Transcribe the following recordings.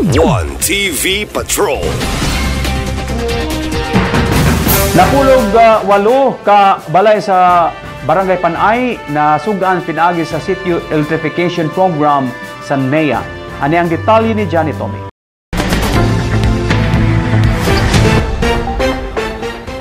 One TV Patrol. Napulog 8 ka balay sa Barangay Panay na sugaan pinaagi sa Sitio Electrification Program sa NEA. Ani ang detalye ni Johnny Tommy.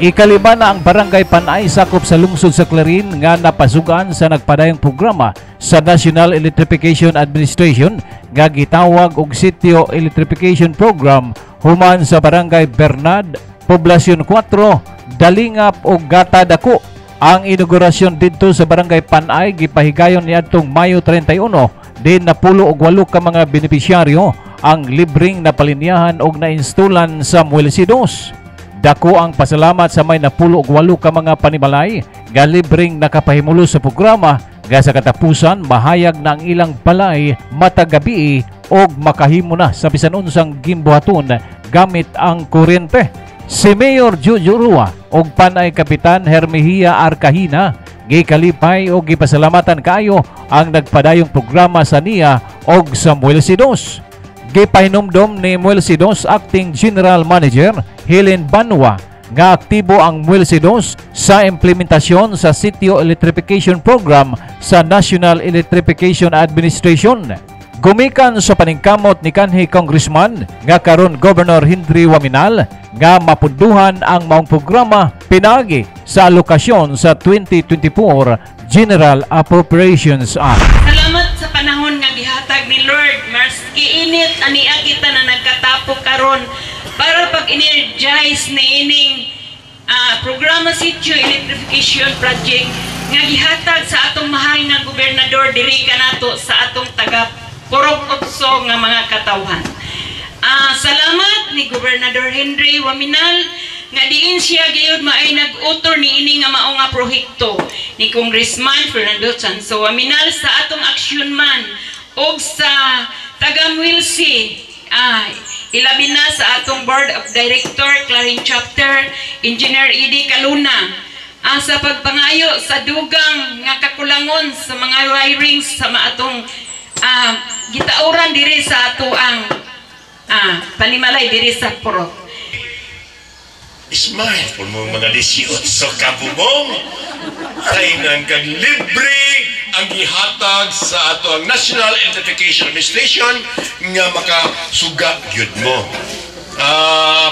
Ikaliba na ang Barangay Panay sakop sa lungsod sa Clarin nga napasugan sa nagpadayong programa sa National Electrification Administration nga gitawag og Sitio Electrification Program human sa Barangay Bernad, Poblasyon 4, Dalingap ug Gata Dako. Ang inaugurasyon didto sa Barangay Panay gipahigayon niadtong Mayo 31 din napulo og 8 ka mga benepisyaryo ang libreng napalinyahan og nainstulan sa Muelsidos. Dako ang pasalamat sa may napulo og 8 ka mga panimalay nga libreng nakapahimulo sa programa nga sa katapusan mahayag na ang ilang balay matag gabi og makahimo na sa bisan unsang gimbuhaton gamit ang kuryente. Si Mayor Jojo Rua og Panay Kapitan Hermehia Arcahina gikalipay og gipasalamatan kaayo ang nagpadayong programa sa NEA og sa Muelsidos. Gipahinomdom ni Muelsidos Acting General Manager Helen Banwa nga aktibo ang Muelsidos sa implementasyon sa Sitio Electrification Program sa National Electrification Administration. Gumikan sa paningkamot ni kanhi Congressman nga karon Governor Henry Waminal nga mapunduhan ang maong programa pinagi sa alokasyon sa 2024 General Appropriations Act. Salamat sa panahon nga gihatag ni Lord. Maski init ania kita na nagkatapok karon para pag-energize ni ining programa Sitio Electrification Project nga gihatag sa atong mahal nga gobernador diri kanato sa atong taga Purok Otso nga mga katawhan. Salamat ni Gobernador Henry Waminal nga diin siya gayud maay nag-utor ni ini nga mao nga proyekto ni Congressman Fernando Chanso Waminal sa atong aksyon man og sa taga Muelsi. Ilabi na sa atong Board of Director Clarin Chapter Engineer Edi Caluna sa pagpangayo sa dugang nga kakulangon sa mga wirings sa atong gitauran diri sa ato ang panimalay diri sa Purok. Ismail po mo mga 18 kabubong kainan kag libre ang gihatag sa ato ang National Electrification Administration nga makasuga gyud mo.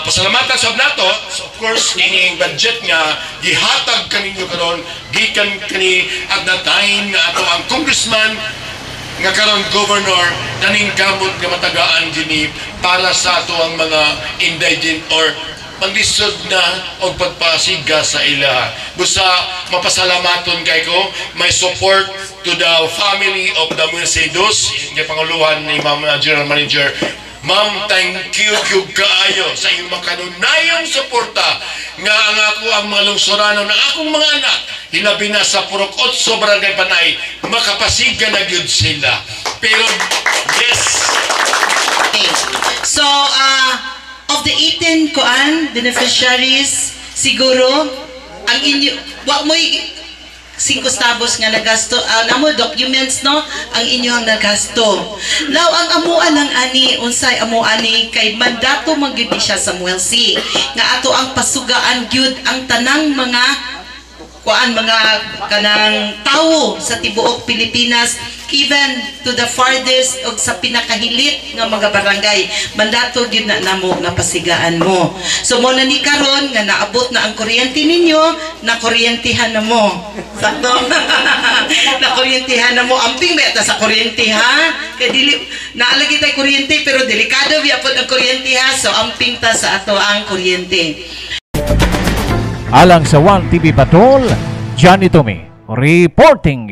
Pasalamatan sa nato, of course ining budget nga gihatag kaninyo karon gikan kani at the time nga ato ang congressman nga karon governor daning kamot nga matagaan dinhi para sa ato ang mga indigent or paglisod na o pagpasiga sa ila. Busa mapasalamaton kay ko may support to the family of the Muelsidos nga panguluhan ni Ma'am General Manager. Ma'am, thank you kaayo sa iyong makanunayang suporta nga ang ako ang mga lungsuranon ng akong mga anak hinabi na sa Purok Otso Barangay Panay makapasiga na gyud sila. Pero yes. So of the 18 beneficiaries siguro ang inyo wa mo'y 5 stabos nga nagasto namo documents no ang inyong nagasto law ang amuan ng ani unsay amuan ni kay mandato man gyud siya sa Muelsi nga ato ang pasugaan gyud ang tanang mga mga kanang tawo sa tibuok Pilipinas even to the farthest og sa pinakahilit nga mga barangay mandato gyud na namo nga pasigaan mo. So mo na ni karon nga naabot na ang kuryente ninyo na kuryentihan na mo. Sakto. Na kuryentihan na mo amping ba ta sa kuryente ha? Kay dili naalagi tay kuryente pero delikado gyapon ang kuryente ha. So amping ta sa ato ang kuryente. Alang sa One TV Patrol, Johnny Tommy reporting.